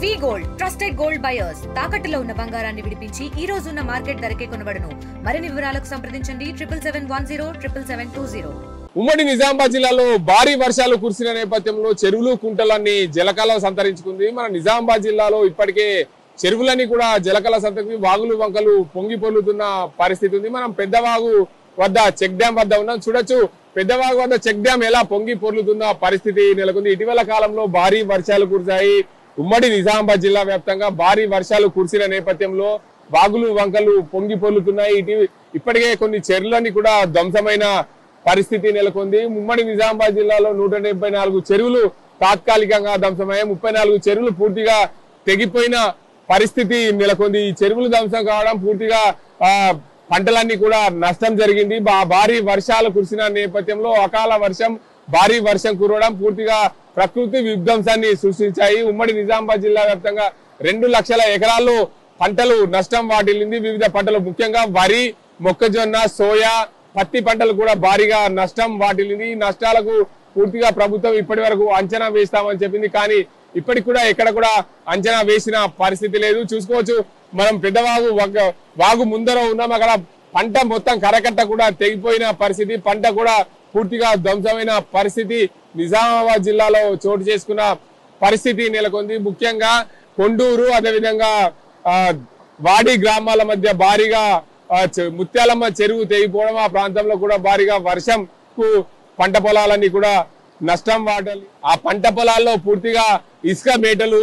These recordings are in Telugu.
వి గోల్డ్ ట్రస్టెడ్ గోల్డ్ బయర్స్ తాకట్టులో ఉన్న బంగారాన్ని విడిపించి ఈ రోజు ఉన్న మార్కెట్ ధరకే కొనబడును. మరిన్ని వివరాలకు సంప్రదించండి 77107720. ఉమ్మడి నిజామాబాద్ జిల్లాలో భారీ వర్షాలు కురిసిన నేపథ్యంలో చెరువులు కుంటలన్నీ జలకళ సంతరించుకుంది. మన నిజామాబాద్ జిల్లాలో ఇప్పటికే చెరువులన్నీ కూడా జలకళ సంతరించి వాగులు వంకలు పొంగి పొర్లుతున్న పరిస్థితి ఉంది. మనం పెద్దవాగు వద్ద చెక్ డ్యాం వద్ద ఉన్నాం. చూడొచ్చు పెద్దవాగు వద్ద చెక్ డ్యాం ఎలా పొంగి పొర్లుతున్న పరిస్థితి నెలకొంది. ఇటీవల కాలంలో భారీ వర్షాలు కురిశాయి. ఉమ్మడి నిజామాబాద్ జిల్లా వ్యాప్తంగా భారీ వర్షాలు కురిసిన నేపథ్యంలో వాగులు వంకలు పొంగి పొర్లుతున్నాయి. ఇప్పటికే కొన్ని చెరువులన్నీ కూడా ధ్వంసమైన పరిస్థితి నెలకొంది. ఉమ్మడి నిజామాబాద్ జిల్లాలో 174 చెరువులు తాత్కాలికంగా ధ్వంసమయ్యాయి. 34 చెరువులు పూర్తిగా తెగిపోయిన పరిస్థితి నెలకొంది. ఈ చెరువులు ధ్వంసం కావడం పూర్తిగా పంటలన్నీ కూడా నష్టం జరిగింది. భారీ వర్షాలు కురిసిన నేపథ్యంలో అకాల వర్షం భారీ వర్షం కురవడం పూర్తిగా ప్రకృతి విధ్వంసాన్ని సృష్టించాయి. ఉమ్మడి నిజామాబాద్ జిల్లా వ్యాప్తంగా 2 లక్షల ఎకరాల్లో పంటలు నష్టం వాటిల్లింది. వివిధ పంటలు ముఖ్యంగా వరి, మొక్కజొన్న, సోయా, పత్తి పంటలు కూడా భారీగా నష్టం వాటిల్లింది. ఈ నష్టాలకు పూర్తిగా ప్రభుత్వం ఇప్పటి వరకు అంచనా వేస్తామని చెప్పింది. కానీ ఇప్పటికి కూడా ఎక్కడ కూడా అంచనా వేసిన పరిస్థితి లేదు. చూసుకోవచ్చు మనం వాగు ముందర ఉన్నాం. అక్కడ పంట మొత్తం కరకట్ట కూడా తెగిపోయిన పరిస్థితి, పంట కూడా పూర్తిగా ధ్వంసమైన పరిస్థితి నిజామాబాద్ జిల్లాలో చోటు చేసుకున్న పరిస్థితి నెలకొంది. ముఖ్యంగా కొండూరు అదేవిధంగా వాడి గ్రామాల మధ్య భారీగా ముత్యాలమ్మ చెరువు తెగిపోవడం, ఆ ప్రాంతంలో కూడా భారీగా వర్షంకు పంట పొలాలన్నీ కూడా నష్టం వాటాలి. ఆ పంట పొలాల్లో పూర్తిగా ఇసుక మేటలు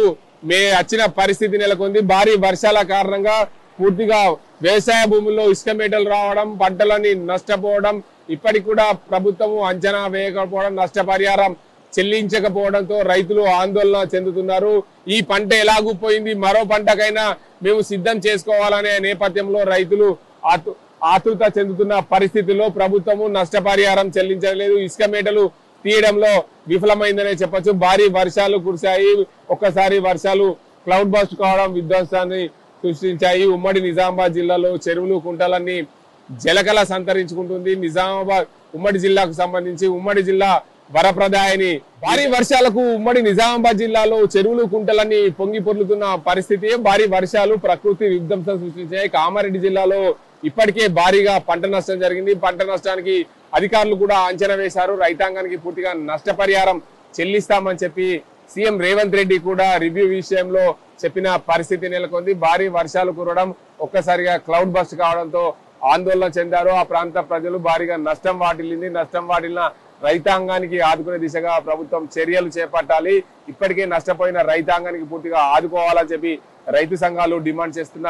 వచ్చిన పరిస్థితి నెలకొంది. భారీ వర్షాల కారణంగా పూర్తిగా వ్యవసాయ భూముల్లో ఇసుక మేటలు రావడం, పంటలని నష్టపోవడం, ఇప్పటికి కూడా ప్రభుత్వం అంచనా వేయకపోవడం, నష్టపరిహారం చెల్లించకపోవడంతో రైతులు ఆందోళన చెందుతున్నారు. ఈ పంట ఎలాగూ పోయింది, మరో పంటకైనా మేము సిద్ధం చేసుకోవాలనే నేపథ్యంలో రైతులు ఆతృత చెందుతున్న పరిస్థితుల్లో ప్రభుత్వము నష్టపరిహారం చెల్లించలేదు. ఇసుక మేటలు తీయడంలో విఫలమైందనే చెప్పొచ్చు. భారీ వర్షాలు కురిశాయి. ఒక్కసారి వర్షాలు క్లౌడ్ బస్ట్ కావడం విధ్వంసాన్ని సృష్టించాయి. ఉమ్మడి నిజామాబాద్ జిల్లాలో చెరువులు కుంటలన్నీ జలకళ సంతరించుకుంటుంది. నిజామాబాద్ ఉమ్మడి జిల్లాకు సంబంధించి ఉమ్మడి జిల్లా వరప్రదాయని. భారీ వర్షాలకు ఉమ్మడి నిజామాబాద్ జిల్లాలో చెరువులు కుంటలన్నీ పొంగి పొర్లుతున్న పరిస్థితి. భారీ వర్షాలు ప్రకృతి విధ్వంసం సృష్టించాయి. కామారెడ్డి జిల్లాలో ఇప్పటికే భారీగా పంట నష్టం జరిగింది. పంట నష్టానికి అధికారులు కూడా అంచనా వేశారు. రైతాంగానికి పూర్తిగా నష్టపరిహారం చెల్లిస్తామని చెప్పి సీఎం రేవంత్ రెడ్డి కూడా రివ్యూ విషయంలో చెప్పిన పరిస్థితి నెలకొంది. భారీ వర్షాలు కురవడం, ఒక్కసారిగా క్లౌడ్ బస్ట్ కావడంతో ఆందోళన చెందారు. ఆ ప్రాంత ప్రజలు భారీగా నష్టం వాటిల్లింది. నష్టం వాటిల్లిన రైతాంగానికి ఆదుకునే దిశగా ప్రభుత్వం చర్యలు చేపట్టాలి. ఇప్పటికే నష్టపోయిన రైతాంగానికి పూర్తిగా ఆదుకోవాలని చెప్పి రైతు సంఘాలు డిమాండ్ చేస్తున్న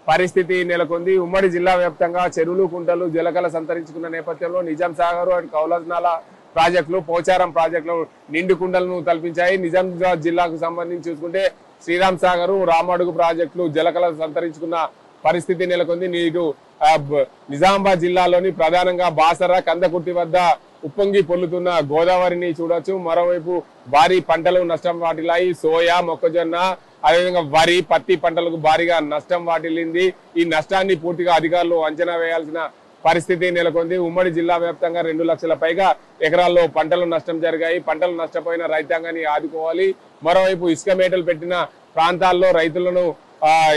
పరిస్థితి నెలకొంది. ఉమ్మడి జిల్లా వ్యాప్తంగా చెరువులు కుంటలు జలకళ సంతరించుకున్న నేపథ్యంలో నిజాం సాగర్ అండ్ కౌలజ్నాల ప్రాజెక్టులు, పోచారం ప్రాజెక్టులు నిండు కుండలను తలపించాయి. నిజామాబాద్ జిల్లాకు సంబంధించి చూసుకుంటే శ్రీరామ్ సాగర్, రామడుగు ప్రాజెక్టులు జలకళ సంతరించుకున్న పరిస్థితి నెలకొంది. నీరు నిజామాబాద్ జిల్లాలోని ప్రధానంగా బాసర, కందకుర్తి వద్ద ఉప్పొంగి పొల్లుతున్న గోదావరిని చూడొచ్చు. మరోవైపు భారీ పంటలు నష్టం వాటిల్లాయి. సోయా, మొక్కజొన్న, అదేవిధంగా వరి, పత్తి పంటలకు భారీగా నష్టం వాటిల్లింది. ఈ నష్టాన్ని పూర్తిగా అధికారులు అంచనా వేయాల్సిన పరిస్థితి నెలకొంది. ఉమ్మడి జిల్లా వ్యాప్తంగా 2 లక్షల పైగా ఎకరాల్లో పంటలు నష్టం జరిగాయి. పంటలు నష్టపోయిన రైతాంగాన్ని ఆదుకోవాలి. మరోవైపు ఇసుక మేటలు పెట్టిన ప్రాంతాల్లో రైతులను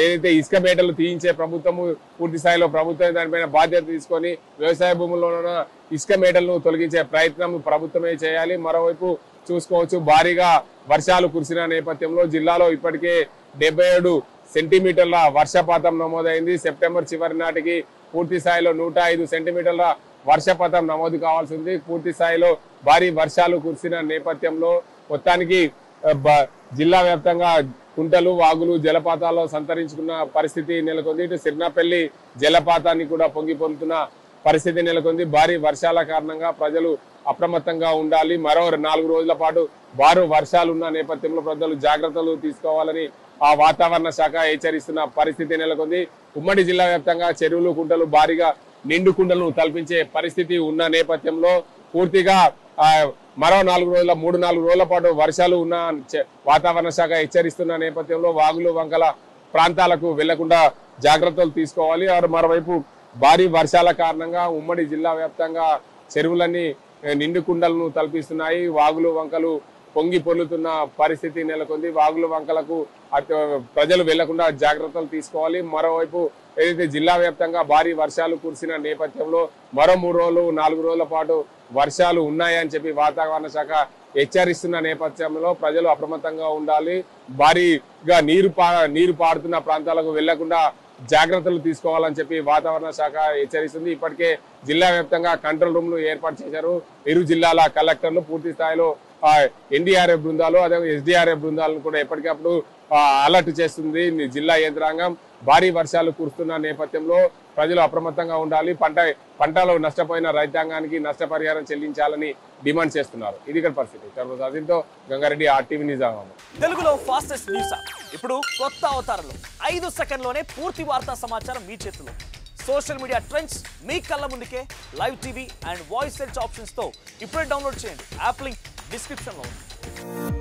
ఏదైతే ఇసుక మేటలు తీయించే ప్రభుత్వము పూర్తి స్థాయిలో ప్రభుత్వం దానిపైన బాధ్యత తీసుకొని వ్యవసాయ భూముల్లోన ఇసుక మేటలను తొలగించే ప్రయత్నం ప్రభుత్వమే చేయాలి. మరోవైపు చూసుకోవచ్చు భారీగా వర్షాలు కురిసిన నేపథ్యంలో జిల్లాలో ఇప్పటికే 77 సెంటీమీటర్ల వర్షపాతం నమోదైంది. సెప్టెంబర్ చివరి నాటికి పూర్తి స్థాయిలో 105 సెంటీమీటర్ల వర్షపాతం నమోదు కావాల్సి ఉంది. పూర్తి స్థాయిలో భారీ వర్షాలు కురిసిన నేపథ్యంలో మొత్తానికి జిల్లా వ్యాప్తంగా కుంటలు, వాగులు, జలపాతాల్లో సంతరించుకున్న పరిస్థితి నెలకొంది. ఇటు సిర్నాపల్లి జలపాతాన్ని కూడా పొంగి పొందుతున్న పరిస్థితి నెలకొంది. భారీ వర్షాల కారణంగా ప్రజలు అప్రమత్తంగా ఉండాలి. మరో 4 రోజుల పాటు భారీ వర్షాలు ఉన్న నేపథ్యంలో ప్రజలు జాగ్రత్తలు తీసుకోవాలని ఆ వాతావరణ శాఖ హెచ్చరిస్తున్న పరిస్థితి నెలకొంది. ఉమ్మడి జిల్లా వ్యాప్తంగా చెరువులు కుంటలు భారీగా నిండు కుండలను తలపించే పరిస్థితి ఉన్న నేపథ్యంలో పూర్తిగా మరో 3-4 రోజుల పాటు వర్షాలు ఉన్న వాతావరణ శాఖ హెచ్చరిస్తున్న నేపథ్యంలో వాగులు వంకల ప్రాంతాలకు వెళ్లకుండా జాగ్రత్తలు తీసుకోవాలి. మరోవైపు భారీ వర్షాల కారణంగా ఉమ్మడి జిల్లా వ్యాప్తంగా చెరువులన్నీ నిండు కుండలను తలపిస్తున్నాయి. వాగులు వంకలు పొంగి పొర్లుతున్న పరిస్థితి నెలకొంది. వాగులు వంకలకు ప్రజలు వెళ్లకుండా జాగ్రత్తలు తీసుకోవాలి. మరోవైపు ఏదైతే జిల్లా వ్యాప్తంగా భారీ వర్షాలు కురిసిన నేపథ్యంలో మరో 3 రోజులు 4 రోజుల పాటు వర్షాలు ఉన్నాయని చెప్పి వాతావరణ శాఖ హెచ్చరిస్తున్న నేపథ్యంలో ప్రజలు అప్రమత్తంగా ఉండాలి. భారీగా నీరు పారుతున్న ప్రాంతాలకు వెళ్లకుండా జాగ్రత్తలు తీసుకోవాలని చెప్పి వాతావరణ శాఖ హెచ్చరిస్తుంది. ఇప్పటికే జిల్లా వ్యాప్తంగా కంట్రోల్ రూమ్లు ఏర్పాటు చేశారు. ఇరు జిల్లాల కలెక్టర్లు పూర్తి స్థాయిలో ఎన్డీఆర్ఎఫ్ బృందాలు అదే ఎస్డీఆర్ఎఫ్ బృందాలను కూడా ఎప్పటికప్పుడు అలర్ట్ చేస్తుంది జిల్లా యంత్రాంగం. భారీ వర్షాలు కురుస్తున్న నేపథ్యంలో ప్రజలు అప్రమత్తంగా ఉండాలి. పంటలో నష్టపోయిన రైతాంగానికి నష్టపరిహారం చెల్లించాలని డిమాండ్ చేస్తున్నారు. ఇది ఇక్కడ పరిస్థితి. అదితో గంగారెడ్డి, RTV నిజామాబాద్. తెలుగులో ఫాస్టెస్ట్ న్యూస్ ఇప్పుడు కొత్త అవతారంలో 5 సెకండ్లోనే పూర్తి వార్తా సమాచారం మీ చేతిలో. సోషల్ మీడియా ట్రెండ్స్ మీ కళ్ళ ముందుకే live TV and voice search options తో ఇప్పుడే డౌన్లోడ్ చేయండి. యాప్ లింక్ డిస్క్రిప్షన్ లో ఉంది.